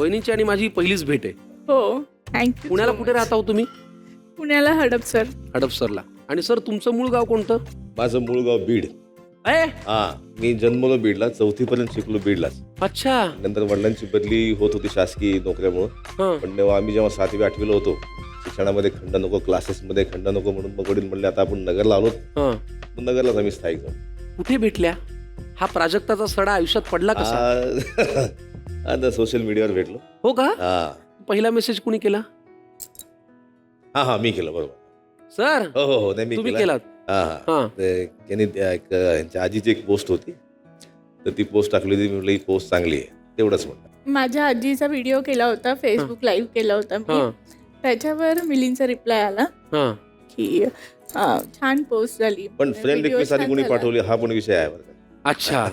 वहिनींची आणि माझी पहिलीच भेट आहे. हो, थँक्यू. पुण्याला कुठे राहता हो तुम्ही? पुण्याला हडपसर. हडपसरला. आणि सर तुमचं मूळ गाव कोणतं? माझं मूळ गाव बीड. हा, मी जन्मलो बीडला, 4थी पर्यंत शिकलो बीडलाच. अच्छा. नंतर वडिलांची बदली होत होती शासकीय नोकऱ्यामुळं. हं. पण तेव्हा आम्ही जेव्हा 7वी 8वीला होतो, शिक्षणामध्ये खंड नको, क्लासेसमध्ये खंड नको, म्हणून मग वडील म्हणले आता आपण नगरला आलो. हं. नगरलाच आम्ही स्थायिक झालो. कुठे भेटल्या? हा प्राजक्ताचा सडा आयुष्यात पडला कसा? आता सोशल मीडियावर भेटलो. हो का? हा पहिला मेसेज कुणी केला? हा मी केलं, बरोबर. सर हो नाही मी तुम्ही केला. केलात? हा त्यांनी यांच्या आजीची एक पोस्ट होती, तर ती पोस्ट टाकली होती. मी म्हटलं ही पोस्ट चांगली आहे, तेवढंच म्हणलं. माझ्या आजीचा व्हिडिओ केला होता, फेसबुक लाईव्ह केला होता मी. हं. त्याच्यावर मिलींचा रिप्लाय आला हं. की छान पोस्ट झाली. पण फ्रेंड Video रिक्वेस्ट आधी छान कोणी झाला. पाठवली हा पण विषय आहे बरं का. अच्छा.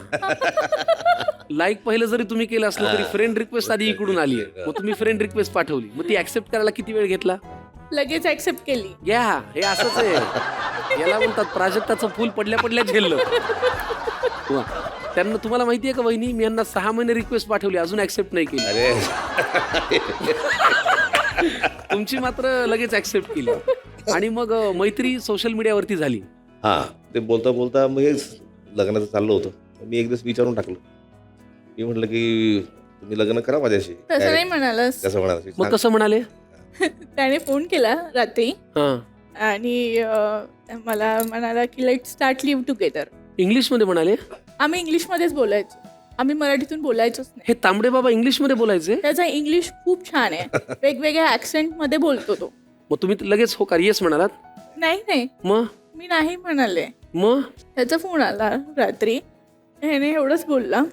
लाईक पहिलं जरी तुम्ही केलं असलं तरी फ्रेंड रिक्वेस्ट आधी इकडून आली आहे. मग तुम्ही फ्रेंड रिक्वेस्ट पाठवली, मग ती ऍक्सेप्ट करायला किती वेळ घेतला? लगेच ऍक्सेप्ट केली. घ्या, हे असंच आहे. याला म्हणतात प्राजक्ताचं फुल पडल्या पडल्या झेललं. वा. त्यांना तुम्हाला माहितीये का वहिनी, मी यांना 6 महिने रिक्वेस्ट पाठवली, अजून ऍक्सेप्ट नाही केली. अरे तुमची मात्र लगेच ऍक्सेप्ट केली. आणि मग मैत्री सोशल मीडियावरती झाली. हा, ते बोलता बोलता मग हेच लग्नाचं चाललं होतं. मी एक दिवस विचारून टाकलं. मी म्हटलं की तुम्ही लग्न करा माझ्याशी. तसं नाही म्हणालस. कसं म्हणाल? मग कसं म्हणाले? त्याने फोन केला रात्री हा. आणि मला म्हणाला की let start live together. English मध्ये म्हणाले? आम्ही इंग्लिशमध्येच बोलायचो, आम्ही मराठीतून बोलायचोच नाही. हे तांबडे बाबा इंग्लिश मध्ये बोलायचे? त्याचा इंग्लिश खूप छान आहे, वेगवेगळ्या ऍक्सेंट मध्ये बोलतो तो. मग तुम्ही लगेच हो का येस म्हणालात? नाही मग मी नाही म्हणाले. मग त्याचा फोन आला रात्री, ह्याने एवढंच बोलला.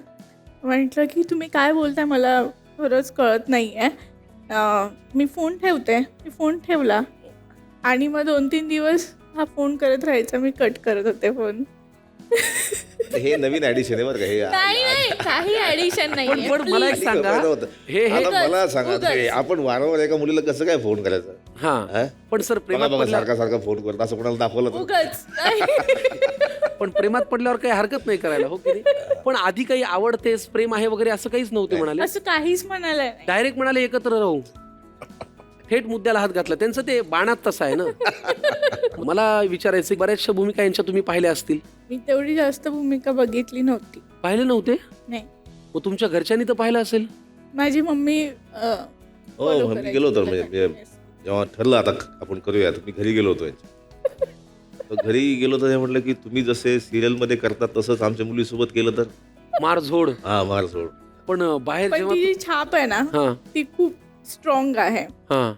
म्हटलं की तुम्ही काय बोलताय मला खरंच कळत नाही आहे, मी फोन ठेवते. मी फोन ठेवला आणि मग 2-3 दिवस हा फोन करत राहायचा, मी कट करत होते फोन. हे नवीन ऍडिशन आहे बरं का हे. नाही काही ऍडिशन नाही. पण मला एक सांगा, हे आता उगाच, मला सांगा, उगाच. ते आपण वारंवार एका मुलीला कसं काय फोन करायचं? हा. हा? पण सर बघा प्रेमात बघा पडल्यावर, सारखा सारखा फोन करत असं कोणाला दाखवलं तर? उगाच. पण प्रेमात पडल्यावर काही हरकत नाही करायला, हो की नाही? पण आधी काही आवडतेस, प्रेम आहे वगैरे असं काहीच नव्हते म्हणाले? असं काहीच म्हणायला नाही. डायरेक्ट म्हणाले एकत्र राहू. थेट मुद्द्याला हात घातला. त्यांचं ते बाणात तसं आहे ना. मला विचारायचं, बऱ्याचशा भूमिका यांच्या तुम्ही पाहिल्या असतील? मी तेवढी जास्त भूमिका बघितली नव्हती. पाहिले नव्हते? नाही, मग तुमच्या घरच्यांनी तर पाहिलं असेल? माझी मम्मी हो, मी गेलो होतो म्हणजे जेव्हा ठरलं आता आपण करूया, तर मी घरी गेलो होतो यांच्या. तर घरी गेलो तर म्हटलं की तुम्ही जसे सिरियल मध्ये करतात तसंच आमच्या मुलीसोबत केलं तर? मारझोड. हा, मार सोड. पण बाहेर पण जेव्हा ती जी छाप आहे ना हा ती खूप स्ट्रॉंग आहे. हा